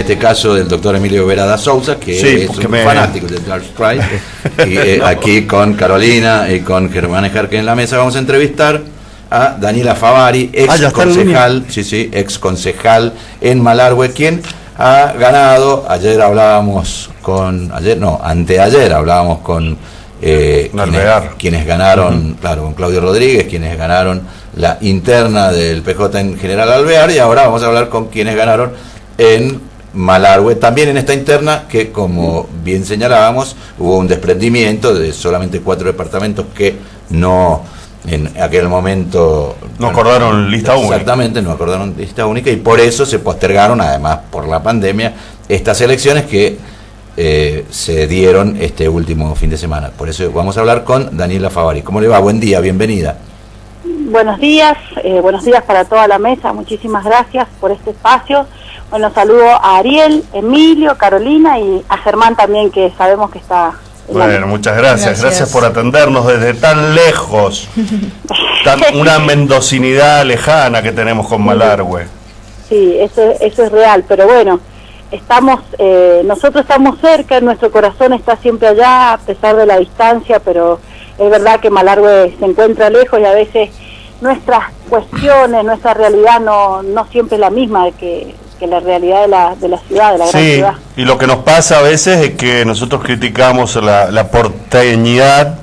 este caso del doctor Emilio Verada Souza, que es un fanático de Dark Sprite, y aquí con Carolina y con Germán Ejarque en la mesa vamos a entrevistar a Daniela Favari, ex concejal en Malargüe, quien ha ganado, anteayer hablábamos con quienes ganaron, claro, con Claudio Rodríguez, quienes ganaron la interna del PJ en General Alvear, y ahora vamos a hablar con quienes ganaron en Malargüe, también en esta interna, que como bien señalábamos, hubo un desprendimiento de solamente 4 departamentos que no, en aquel momento no acordaron lista única. Exactamente, no acordaron lista única, y por eso se postergaron, además por la pandemia, estas elecciones que se dieron este último fin de semana. Por eso vamos a hablar con Daniela Favari. ¿Cómo le va? Buen día, bienvenida. Buenos días para toda la mesa, muchísimas gracias por este espacio. Bueno, saludo a Ariel, Emilio, Carolina y a Germán también, que sabemos que está... Bueno, muchas gracias por atendernos desde tan lejos, una mendocinidad lejana que tenemos con Malargüe. Sí, eso es real, pero bueno, nosotros estamos cerca, nuestro corazón está siempre allá, a pesar de la distancia, pero es verdad que Malargüe se encuentra lejos y a veces nuestras cuestiones, nuestra realidad no siempre es la misma que la realidad de la ciudad, de la gran ciudad. Y lo que nos pasa a veces es que nosotros criticamos la porteñidad,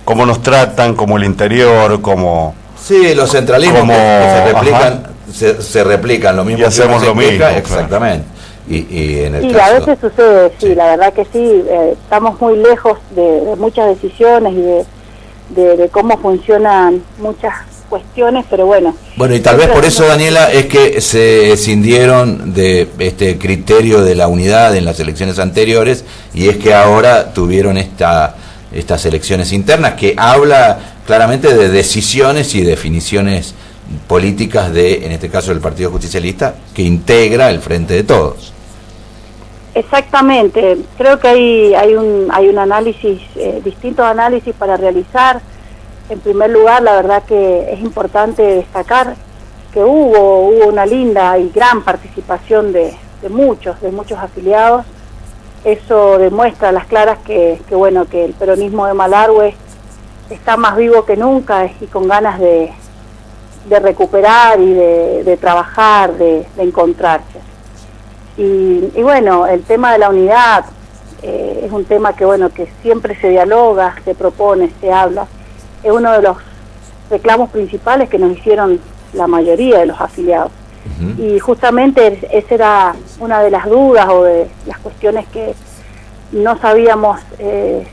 cómo nos tratan, como el interior, como... Sí, los centralismos que se replican, lo mismo y hacemos lo mismo. Exactamente. Y en el sí, caso, a veces sucede, sí, la verdad que sí, estamos muy lejos de muchas decisiones y de cómo funcionan muchas cuestiones, pero bueno. Bueno, y tal vez por eso, Daniela, es que se escindieron de este criterio de la unidad en las elecciones anteriores, y es que ahora tuvieron estas elecciones internas, que habla claramente de decisiones y definiciones políticas en este caso, del Partido Justicialista, que integra el Frente de Todos. Exactamente, creo que hay un análisis, distintos análisis para realizar. En primer lugar, la verdad que es importante destacar que hubo una linda y gran participación de muchos afiliados. Eso demuestra a las claras que el peronismo de Malargüe está más vivo que nunca y con ganas de recuperar y de trabajar, de encontrarse. Y bueno, el tema de la unidad es un tema que siempre se dialoga, se propone, se habla. Es uno de los reclamos principales que nos hicieron la mayoría de los afiliados. Y justamente esa era una de las dudas o de las cuestiones que no sabíamos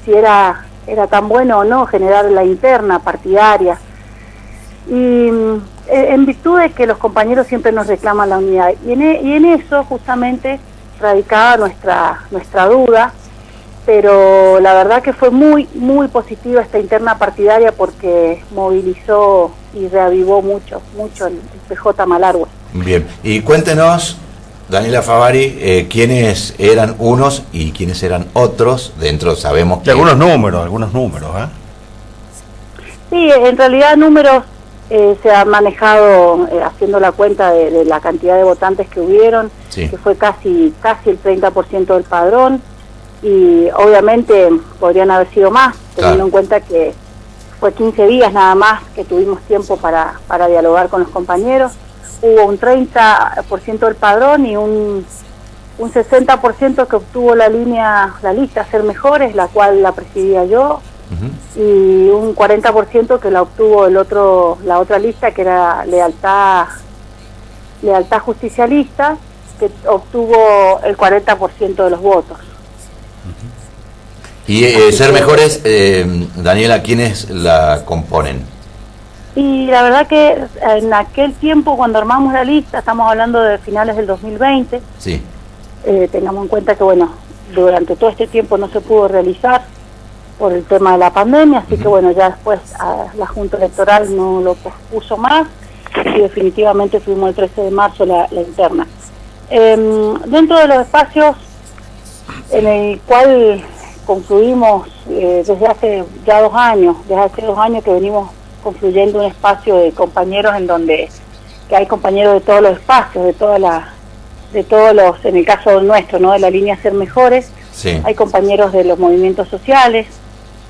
si era tan bueno o no generar la interna partidaria. Y en virtud de que los compañeros siempre nos reclaman la unidad. Y en eso justamente radicaba nuestra duda, pero la verdad que fue muy, muy positiva esta interna partidaria porque movilizó y reavivó mucho el PJ Malargüe. Bien, y cuéntenos, Daniela Favari, quiénes eran unos y quiénes eran otros dentro, sabemos que... Algunos números, Sí, en realidad números se han manejado haciendo la cuenta de la cantidad de votantes que hubieron, sí, que fue casi el 30% del padrón. Y obviamente podrían haber sido más, teniendo en cuenta que fue 15 días nada más que tuvimos tiempo para dialogar con los compañeros. Hubo un 30% del padrón y un 60% que obtuvo la lista Ser Mejores, la cual la presidía yo, y un 40% que la obtuvo la otra lista, que era Lealtad Justicialista, que obtuvo el 40% de los votos. Y Ser Mejores, Daniela, ¿quiénes la componen? Y la verdad que en aquel tiempo, cuando armamos la lista, estamos hablando de finales del 2020, sí, tengamos en cuenta que durante todo este tiempo no se pudo realizar por el tema de la pandemia, así que ya después la Junta Electoral no lo pospuso más y definitivamente tuvimos el 13 de marzo la interna. Dentro de los espacios en el cual concluimos desde hace ya 2 años, que venimos construyendo un espacio de compañeros en donde que hay compañeros de todos los espacios, de todas todos los, en el caso nuestro, ¿no? De la línea Ser Mejores, sí. Hay compañeros de los movimientos sociales,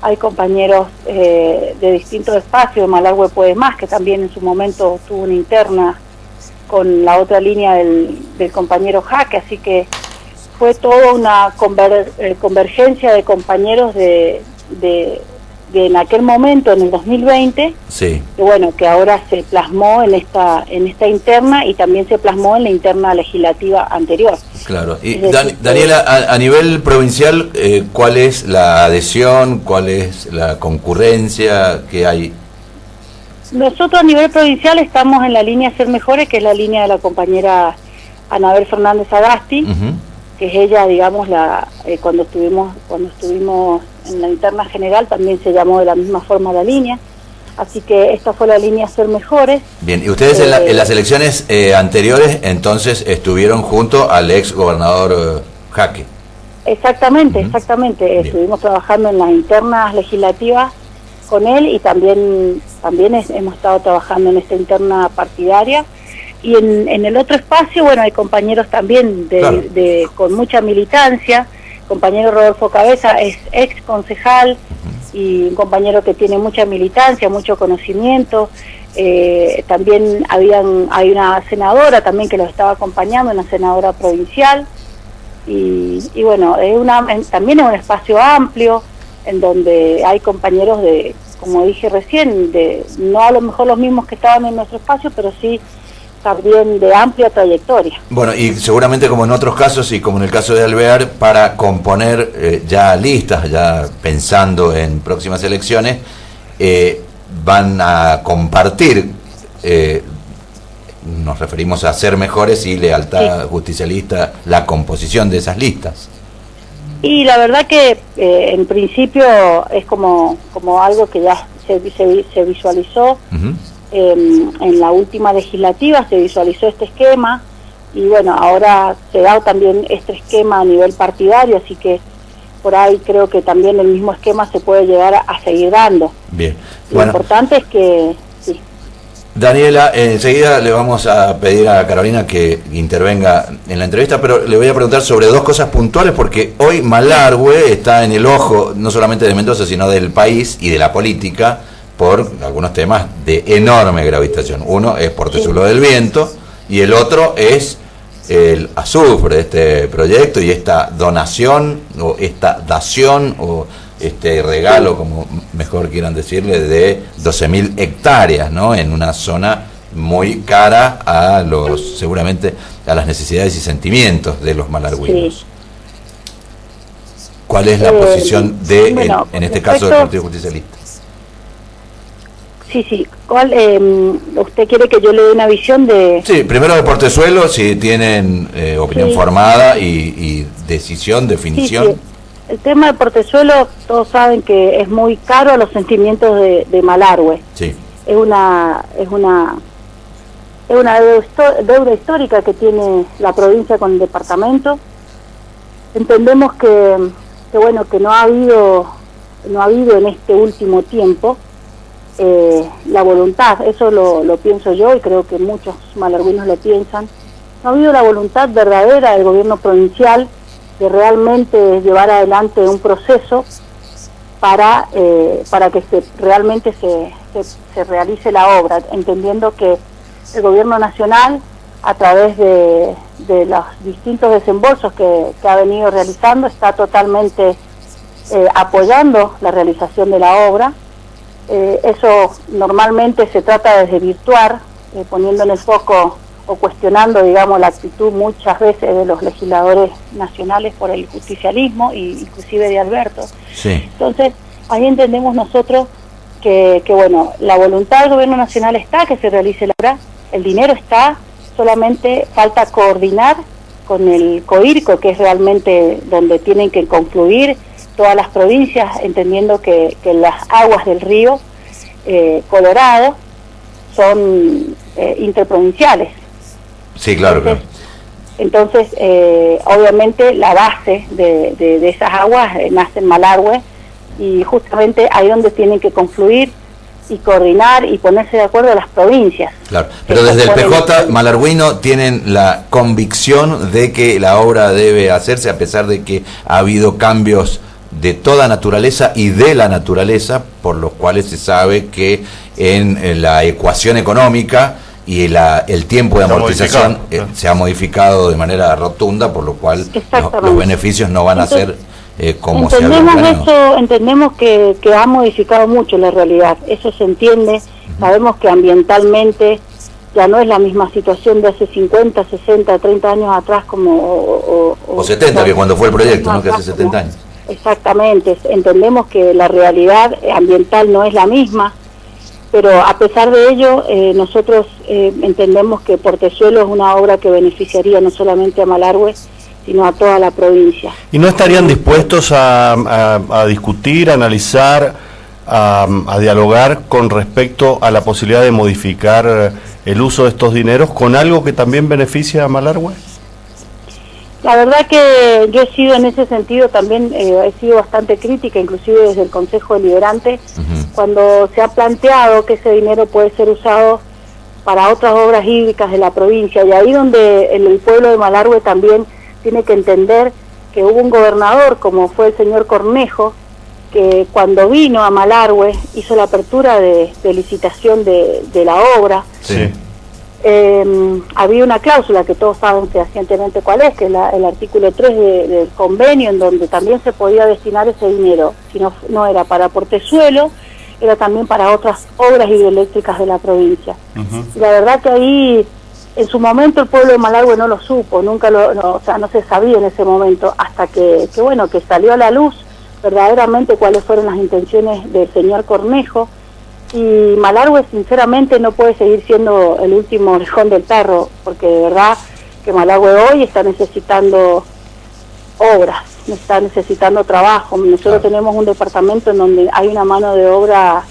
hay compañeros de distintos espacios, de Malargüe Puede Más, que también en su momento tuvo una interna con la otra línea del compañero Jaque, así que fue toda una convergencia de compañeros de en aquel momento, en el 2020, sí. que bueno, que ahora se plasmó en esta interna y también se plasmó en la interna legislativa anterior. Claro. Y Daniela, a nivel provincial, ¿cuál es la adhesión, cuál es la concurrencia que hay? Nosotros a nivel provincial estamos en la línea Ser Mejores, que es la línea de la compañera Anabel Fernández Agasti, que es ella, digamos, cuando estuvimos en la interna general también se llamó de la misma forma la línea, así que esta fue la línea Ser Mejores. Bien, y ustedes en las elecciones anteriores entonces estuvieron junto al ex gobernador Jaque. Exactamente, exactamente. Estuvimos trabajando en las internas legislativas con él y también hemos estado trabajando en esta interna partidaria. Y en el otro espacio, bueno, hay compañeros también con mucha militancia. Compañero Rodolfo Cabeza es ex concejal y un compañero que tiene mucha militancia, mucho conocimiento. También hay una senadora también que los estaba acompañando, una senadora provincial. Y bueno, también es un espacio amplio en donde hay compañeros como dije recién, no a lo mejor los mismos que estaban en nuestro espacio, pero sí también de amplia trayectoria. Bueno, y seguramente como en otros casos y como en el caso de Alvear, para componer ya listas, ya pensando en próximas elecciones, van a compartir, nos referimos a Ser Mejores y Lealtad Justicialista, la composición de esas listas. Y la verdad que en principio es como algo que ya se visualizó. En la última legislativa se visualizó este esquema y bueno, ahora se da también este esquema a nivel partidario, así que por ahí creo que también el mismo esquema se puede llegar a seguir dando. Bien. Lo importante es que sí. Daniela, enseguida le vamos a pedir a Carolina que intervenga en la entrevista, pero le voy a preguntar sobre dos cosas puntuales porque hoy Malargüe está en el ojo no solamente de Mendoza sino del país y de la política por algunos temas de enorme gravitación. Uno es Portezuelo del Viento y el otro es el azufre de este proyecto y esta donación o esta dación o este regalo, como mejor quieran decirle, de 12.000 hectáreas, ¿no? En una zona muy cara seguramente a las necesidades y sentimientos de los malargüeños. Sí. ¿Cuál es la posición en este caso del Partido Justicialista? Sí. ¿Cuál, ¿usted quiere que yo le dé una visión de...? Sí, primero de Portezuelo, si tienen opinión formada y decisión, definición. Sí. El tema de Portezuelo, todos saben que es muy caro a los sentimientos de Malargüe. Sí. Es una deuda histórica que tiene la provincia con el departamento. Entendemos que no ha habido en este último tiempo la voluntad, eso lo pienso yo y creo que muchos malargüeños lo piensan. No ha habido la voluntad verdadera del gobierno provincial de realmente llevar adelante un proceso para que realmente se realice la obra, entendiendo que el gobierno nacional, a través de los distintos desembolsos que ha venido realizando, está totalmente apoyando la realización de la obra. Eso normalmente se trata de desvirtuar, poniendo en el foco o cuestionando, digamos, la actitud muchas veces de los legisladores nacionales por el justicialismo, inclusive de Alberto. Sí. Entonces, ahí entendemos nosotros que bueno, la voluntad del gobierno nacional está, que se realice la obra, el dinero está, solamente falta coordinar con el COIRCO, que es realmente donde tienen que confluir todas las provincias, entendiendo que las aguas del río Colorado son interprovinciales. Sí, claro. Entonces, obviamente la base de esas aguas nace en Malargüe y justamente ahí donde tienen que confluir y coordinar y ponerse de acuerdo a las provincias. Claro, pero desde el PJ malargüino tienen la convicción de que la obra debe hacerse a pesar de que ha habido cambios de toda naturaleza y de la naturaleza, por los cuales se sabe que en la ecuación económica y el tiempo de amortización se ha modificado de manera rotunda, por lo cual los beneficios no van a ser como se había planeado. Entendemos que ha modificado mucho la realidad, eso se entiende. Sabemos que ambientalmente ya no es la misma situación de hace 50, 60, 30 años atrás o 70, que cuando fue el proyecto, ¿no? Que hace 70 años. Exactamente, entendemos que la realidad ambiental no es la misma, pero a pesar de ello, nosotros entendemos que Portezuelo es una obra que beneficiaría no solamente a Malargüe, sino a toda la provincia. ¿Y no estarían dispuestos a discutir, a analizar, a dialogar con respecto a la posibilidad de modificar el uso de estos dineros con algo que también beneficia a Malargüe? La verdad que yo he sido en ese sentido también, he sido bastante crítica, inclusive desde el Consejo Deliberante, cuando se ha planteado que ese dinero puede ser usado para otras obras hídricas de la provincia, y ahí donde el pueblo de Malargüe también tiene que entender que hubo un gobernador, como fue el señor Cornejo, que cuando vino a Malargüe hizo la apertura de licitación de la obra. Sí. Había una cláusula que todos saben fehacientemente cuál es, que es el artículo 3 del convenio, en donde también se podía destinar ese dinero, si no era para Portezuelo, era también para otras obras hidroeléctricas de la provincia. Y la verdad que ahí, en su momento, el pueblo de Malargüe no lo supo, nunca o sea, no se sabía en ese momento, hasta que salió a la luz verdaderamente cuáles fueron las intenciones del señor Cornejo. Y Malargüe sinceramente no puede seguir siendo el último orejón del tarro, porque de verdad que Malargüe hoy está necesitando obras, está necesitando trabajo. Nosotros tenemos un departamento en donde hay una mano de obra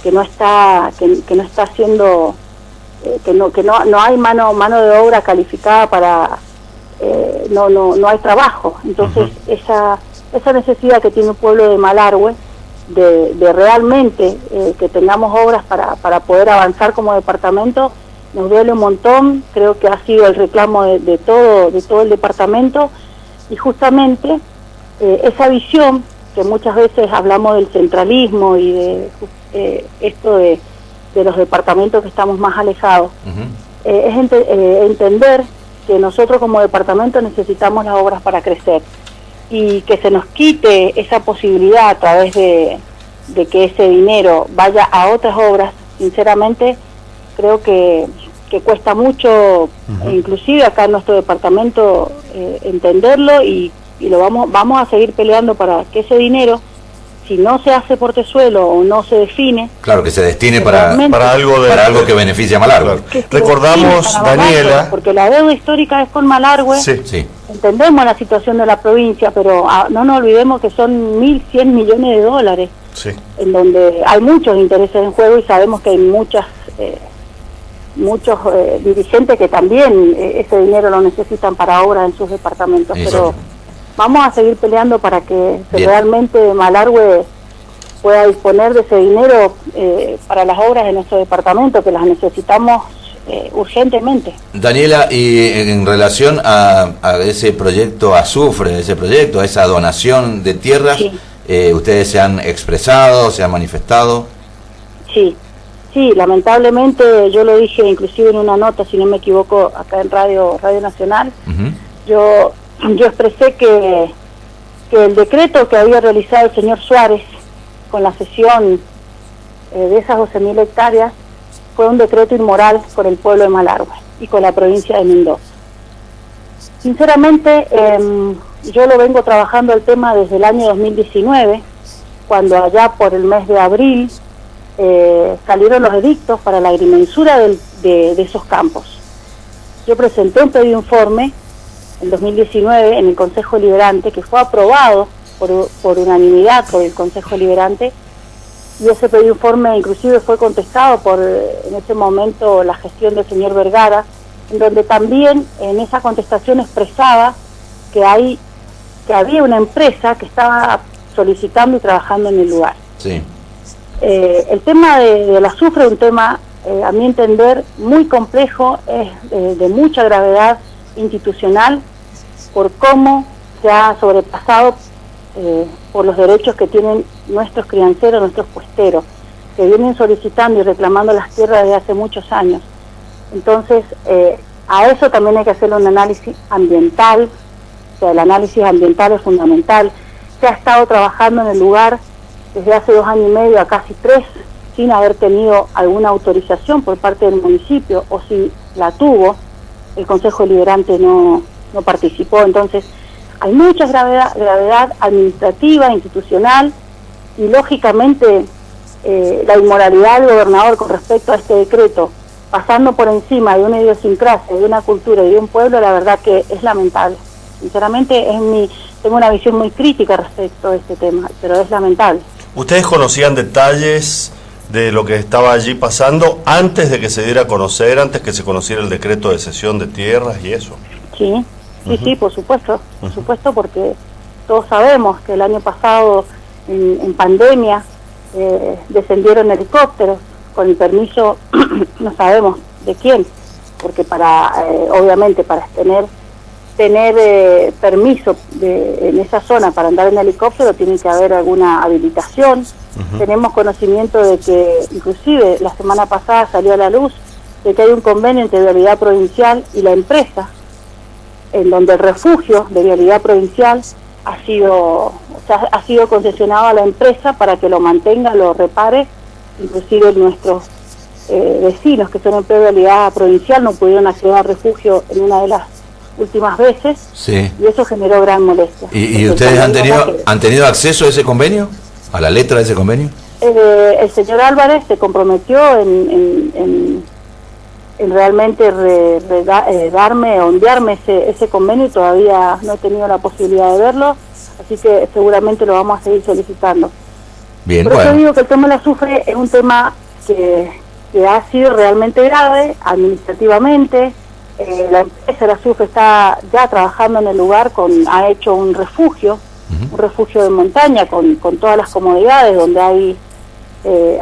que no está haciendo, que no hay mano de obra calificada para, no hay trabajo. Entonces esa necesidad que tiene el pueblo de Malargüe de realmente que tengamos obras para poder avanzar como departamento, nos duele un montón. Creo que ha sido el reclamo de todo el departamento, y justamente esa visión que muchas veces hablamos del centralismo y de esto de los departamentos que estamos más alejados, es entender que nosotros como departamento necesitamos las obras para crecer, y que se nos quite esa posibilidad a través de que ese dinero vaya a otras obras. Sinceramente creo que cuesta mucho, inclusive acá en nuestro departamento, entenderlo, y lo vamos a seguir peleando para que ese dinero, si no se hace Portezuelo o no se define, claro, que se destine para algo que beneficie a Malargüe. Recordamos, Daniela, porque la deuda histórica es con Malargüe. Sí. Entendemos la situación de la provincia, pero no nos olvidemos que son 1.100 millones de dólares, en donde hay muchos intereses en juego, y sabemos que hay muchos dirigentes que también ese dinero lo necesitan para obras en sus departamentos. Pero vamos a seguir peleando para que realmente Malargüe pueda disponer de ese dinero para las obras de nuestro departamento, que las necesitamos urgentemente. Daniela, y en relación a ese proyecto Azufre, a esa donación de tierras, ¿ustedes se han expresado, se han manifestado? Sí, lamentablemente, yo lo dije inclusive en una nota, si no me equivoco, acá en Radio Nacional. Yo expresé que el decreto que había realizado el señor Suárez con la cesión de esas 12.000 hectáreas fue un decreto inmoral con el pueblo de Malargüe y con la provincia de Mendoza. Sinceramente, yo lo vengo trabajando el tema desde el año 2019, cuando allá por el mes de abril salieron los edictos para la agrimensura de esos campos. Yo presenté un pedido informe en 2019 en el Consejo Deliberante, que fue aprobado por unanimidad por el Consejo Deliberante, y ese pedido informe inclusive fue contestado por en ese momento la gestión del señor Vergara, en donde también en esa contestación expresaba que había una empresa que estaba solicitando y trabajando en el lugar. El tema del azufre es un tema, a mi entender, muy complejo, es de mucha gravedad institucional por cómo se ha sobrepasado por los derechos que tienen nuestros crianceros, nuestros puesteros, que vienen solicitando y reclamando las tierras desde hace muchos años. Entonces, a eso también hay que hacerle un análisis ambiental, o sea, el análisis ambiental es fundamental. Se ha estado trabajando en el lugar desde hace 2 años y medio a casi 3, sin haber tenido alguna autorización por parte del municipio, o si la tuvo, el Consejo Deliberante no participó. Entonces, hay mucha gravedad administrativa, institucional, y lógicamente la inmoralidad del gobernador con respecto a este decreto, pasando por encima de una idiosincrasia, de una cultura y de un pueblo, la verdad que es lamentable. Sinceramente, tengo una visión muy crítica respecto a este tema, pero es lamentable. ¿Ustedes conocían detalles de lo que estaba allí pasando antes de que se diera a conocer, antes que se conociera el decreto de cesión de tierras y eso? Sí, sí, por supuesto, porque todos sabemos que el año pasado, en pandemia, descendieron helicópteros con el permiso, no sabemos de quién, porque obviamente para tener permiso en esa zona para andar en helicóptero tiene que haber alguna habilitación. Tenemos conocimiento de que inclusive la semana pasada salió a la luz de que hay un convenio entre Vialidad Provincial y la empresa, en donde el refugio de Vialidad Provincial ha sido concesionado a la empresa para que lo mantenga, lo repare. Inclusive nuestros vecinos que son empleo de Vialidad Provincial no pudieron acceder al refugio en una de las últimas veces, sí. Y eso generó gran molestia. ¿Y ustedes han tenido acceso a ese convenio? ¿A la letra de ese convenio? El señor Álvarez se comprometió en realmente enviarme ese convenio, y todavía no he tenido la posibilidad de verlo, así que seguramente lo vamos a seguir solicitando. Bien, por eso digo que el tema del azufre es un tema que ha sido realmente grave administrativamente. La empresa del azufre está ya trabajando en el lugar, ha hecho un refugio de montaña con todas las comodidades, donde hay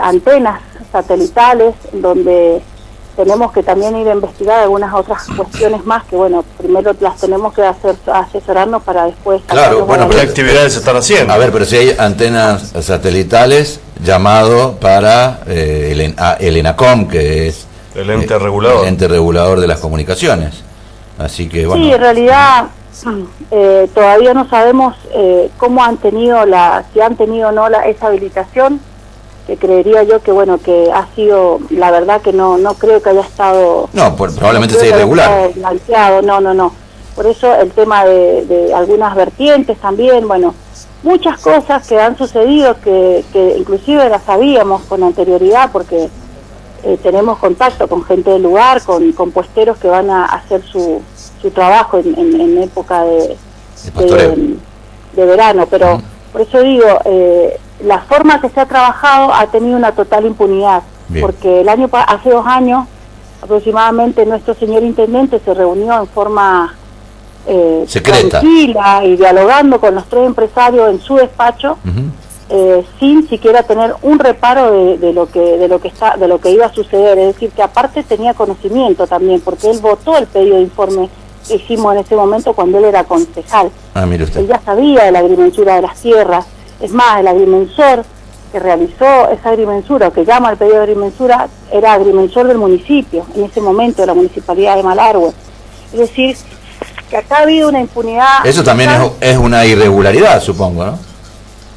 antenas satelitales, donde tenemos que también ir a investigar algunas otras cuestiones más que, bueno, primero las tenemos que asesorarnos para después... Claro, bueno, ¿qué actividades se están haciendo? A ver, pero si hay antenas satelitales, llamado para el ENACOM, que es el ente regulador. El ente regulador de las comunicaciones. Así que, bueno... Sí, en realidad todavía no sabemos cómo han tenido si han tenido o no esa habilitación, que creería yo que, bueno, que ha sido, la verdad que no creo que haya estado... No, probablemente sea irregular. No. Por eso el tema de algunas vertientes también, bueno, muchas cosas que han sucedido que inclusive las sabíamos con anterioridad, porque tenemos contacto con gente del lugar, con puesteros que van a hacer su trabajo en época de verano, pero por eso digo, la forma que se ha trabajado ha tenido una total impunidad. Bien. Porque hace 2 años aproximadamente nuestro señor intendente se reunió en forma secreta, tranquila y dialogando con los 3 empresarios en su despacho, sin siquiera tener un reparo de lo que iba a suceder. Es decir, que aparte tenía conocimiento también, porque él votó el pedido de informe que hicimos en ese momento cuando él era concejal. Mire usted. Él ya sabía de la agrimensura de las tierras. Es más, el agrimensor que realizó esa agrimensura, o que llama el pedido de agrimensura, era agrimensor del municipio, en ese momento, de la municipalidad de Malargüe. Es decir, que acá ha habido una impunidad... Eso también es una irregularidad, supongo, ¿no?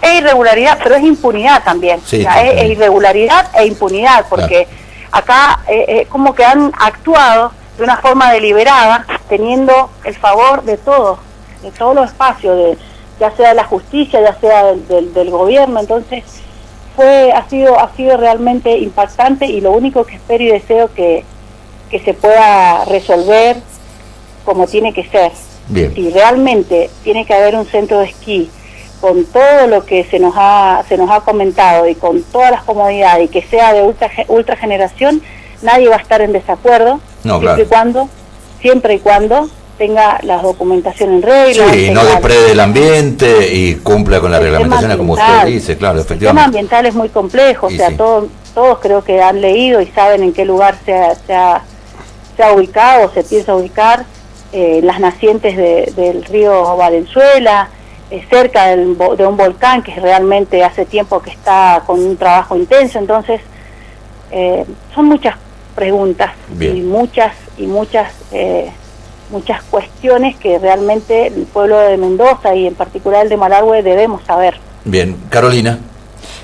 Es irregularidad, pero es impunidad también. Sí, o sea, es irregularidad e impunidad, porque acá es como que han actuado de una forma deliberada, teniendo el favor de todos los espacios, ya sea de la justicia, ya sea del gobierno. Entonces ha sido realmente impactante, y lo único que espero y deseo que se pueda resolver como tiene que ser. Bien. Y realmente tiene que haber un centro de esquí con todo lo que se nos ha comentado, y con todas las comodidades, y que sea de ultra generación. Nadie va a estar en desacuerdo, no, siempre y cuando tenga la documentación en regla. Sí, no deprede el ambiente y cumpla con las reglamentaciones como usted dice, claro, efectivamente. El tema ambiental es muy complejo, o sea, todos creo que han leído y saben en qué lugar se ha ubicado, se piensa ubicar, las nacientes del río Valenzuela, cerca de un volcán que realmente hace tiempo que está con un trabajo intenso. Entonces son muchas preguntas. Bien. y muchas cuestiones que realmente el pueblo de Mendoza y en particular el de Malargüe debemos saber. Bien, Carolina.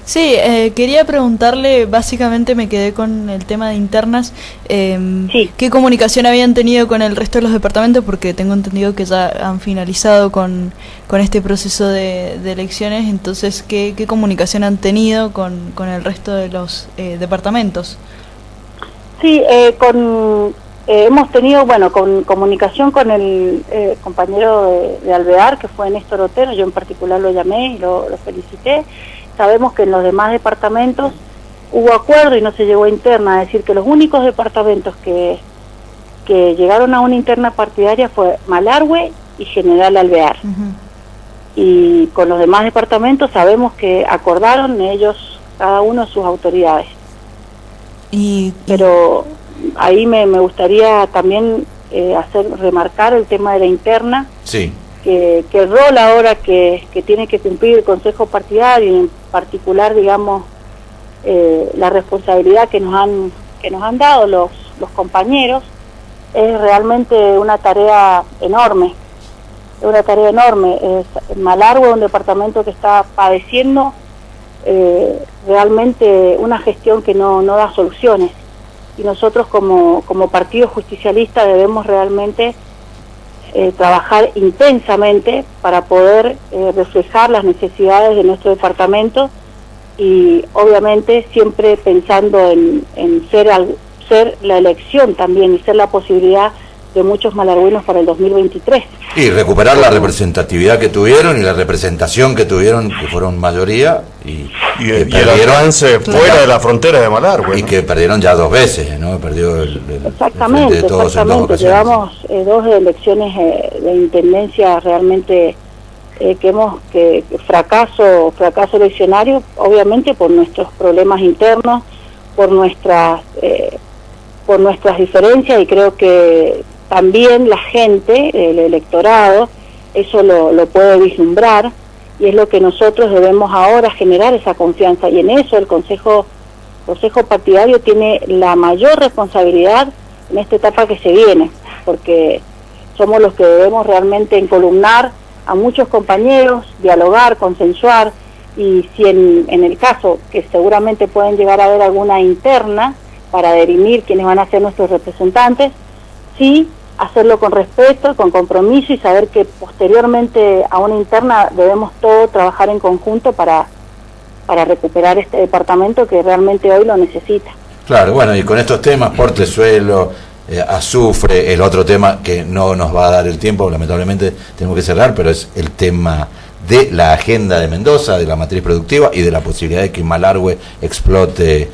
Sí, quería preguntarle, básicamente me quedé con el tema de internas, sí. ¿Qué comunicación habían tenido con el resto de los departamentos? Porque tengo entendido que ya han finalizado con este proceso de elecciones, entonces, ¿qué comunicación han tenido con el resto de los departamentos? Sí, hemos tenido, con comunicación con el compañero de Alvear, que fue Néstor Otero. Yo en particular lo llamé y lo felicité. Sabemos que en los demás departamentos hubo acuerdo y no se llegó a interna, es decir, que los únicos departamentos que llegaron a una interna partidaria fue Malargüe y General Alvear. Y con los demás departamentos sabemos que acordaron ellos, cada uno, sus autoridades. Pero ahí me gustaría también remarcar el tema de la interna. Sí. Que el rol ahora que tiene que cumplir el Consejo Partidario y en particular, digamos, la responsabilidad que nos han dado los compañeros, es realmente una tarea enorme. Es una tarea enorme. Malargüe es un departamento que está padeciendo realmente una gestión que no da soluciones. Y nosotros como partido justicialista debemos realmente trabajar intensamente para poder reflejar las necesidades de nuestro departamento y obviamente siempre pensando en ser la elección también y ser la posibilidad de muchos malargüenos para el 2023. Y recuperar la representatividad que tuvieron y la representación que tuvieron, que fueron mayoría, y el alcance fuera de la frontera de Malargüe, y que perdieron ya 2 veces, ¿no? Perdió exactamente, de todos exactamente. Llevamos 2 elecciones de intendencia realmente que fracaso eleccionario, obviamente por nuestros problemas internos, por nuestras diferencias, y creo que también la gente, el electorado, eso lo puede vislumbrar, y es lo que nosotros debemos ahora generar, esa confianza, y en eso el Consejo Partidario tiene la mayor responsabilidad en esta etapa que se viene, porque somos los que debemos realmente encolumnar a muchos compañeros, dialogar, consensuar, y si en el caso que seguramente pueden llegar a haber alguna interna para dirimir quiénes van a ser nuestros representantes, sí hacerlo con respeto, con compromiso, y saber que posteriormente a una interna debemos todos trabajar en conjunto para recuperar este departamento que realmente hoy lo necesita. Claro, bueno, y con estos temas, portezuelo, azufre, el otro tema que no nos va a dar el tiempo, lamentablemente tenemos que cerrar, pero es el tema de la agenda de Mendoza, de la matriz productiva y de la posibilidad de que Malargüe explote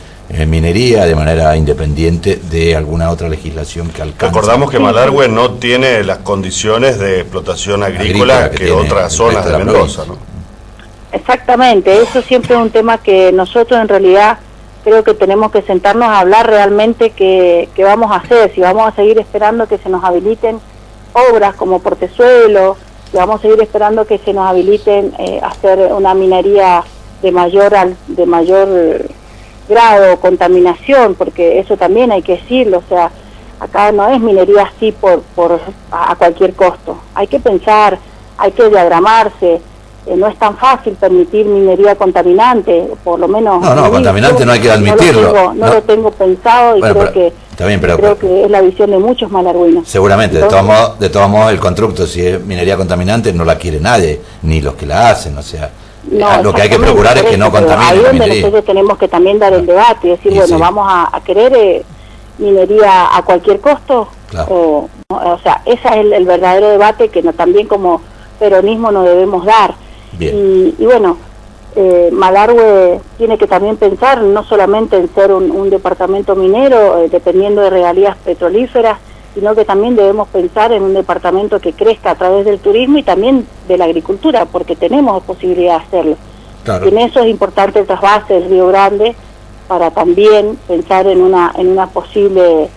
minería de manera independiente de alguna otra legislación que alcance. Recordamos que Malargüe no tiene las condiciones de explotación agrícola que otras zonas de Mendoza, ¿no? Exactamente, eso siempre es un tema que nosotros en realidad creo que tenemos que sentarnos a hablar realmente qué vamos a hacer, si vamos a seguir esperando que se nos habiliten obras como portezuelo, si vamos a seguir esperando que se nos habiliten hacer una minería de mayor grado, contaminación, porque eso también hay que decirlo, o sea, acá no es minería así a cualquier costo, hay que pensar, hay que diagramarse, no es tan fácil permitir minería contaminante, por lo menos... No, contaminante no hay que admitirlo. No lo tengo pensado y bueno, creo que es la visión de muchos malargüinos. Seguramente. Entonces, de todos modos el constructo, si es minería contaminante, no la quiere nadie, ni los que la hacen, o sea... No, lo que hay que procurar es que no contamine ahí la donde minería. Nosotros tenemos que también dar el debate y decir, bueno, vamos a querer minería a cualquier costo, claro. o sea, ese es el verdadero debate que también como peronismo nos debemos dar. Y bueno, Malargüe tiene que también pensar no solamente en ser un departamento minero, dependiendo de regalías petrolíferas, sino que también debemos pensar en un departamento que crezca a través del turismo y también de la agricultura, porque tenemos posibilidad de hacerlo. Claro. Y en eso es importante el trasvase del Río Grande para también pensar en una posible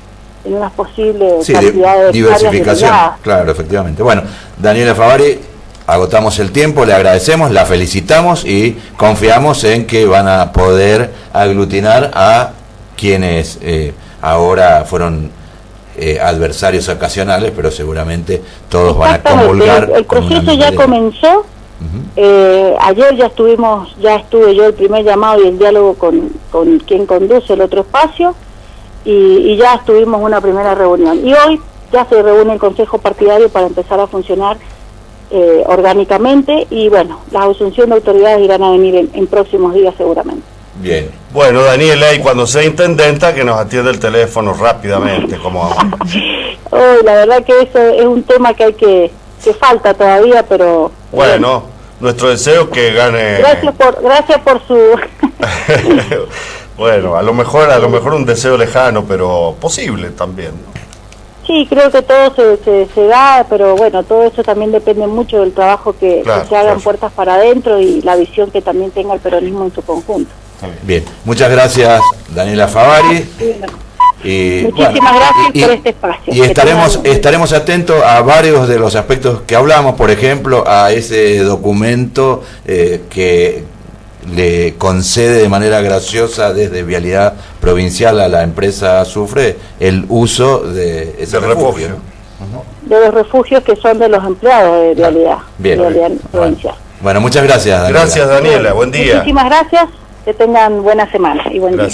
Sí, cantidad de diversificación, hectáreas. claro, efectivamente. Bueno, Daniela Favari, agotamos el tiempo, le agradecemos, la felicitamos y confiamos en que van a poder aglutinar a quienes ahora fueron adversarios ocasionales, pero seguramente todos van a comulgar. El proceso ya comenzó. Ayer ya estuve yo el primer llamado y el diálogo con quien conduce el otro espacio, y ya estuvimos una primera reunión. Y hoy ya se reúne el Consejo Partidario para empezar a funcionar orgánicamente, y bueno, la asunción de autoridades irán a venir en próximos días seguramente. Bien. Bueno, Daniela, y cuando sea intendenta, que nos atienda el teléfono rápidamente, como ahora. La verdad que eso es un tema que falta todavía, pero... Bueno, nuestro deseo es que gane... Gracias por su... Bueno, a lo mejor un deseo lejano, pero posible también, ¿no? Sí, creo que todo se da, pero bueno, todo eso también depende mucho del trabajo que se hagan puertas para adentro y la visión que también tenga el peronismo en su conjunto. Bien, muchas gracias, Daniela Favari. Y, muchísimas gracias por este espacio. Y estaremos atentos a varios de los aspectos que hablamos, por ejemplo, a ese documento que le concede de manera graciosa desde Vialidad Provincial a la empresa Azufre el uso de ese refugio. De los refugios que son de los empleados de Vialidad, Vialidad Provincial. Bueno, muchas gracias, Daniela. Gracias, Daniela. Buen día. Muchísimas gracias. Que tengan buena semana y buen día.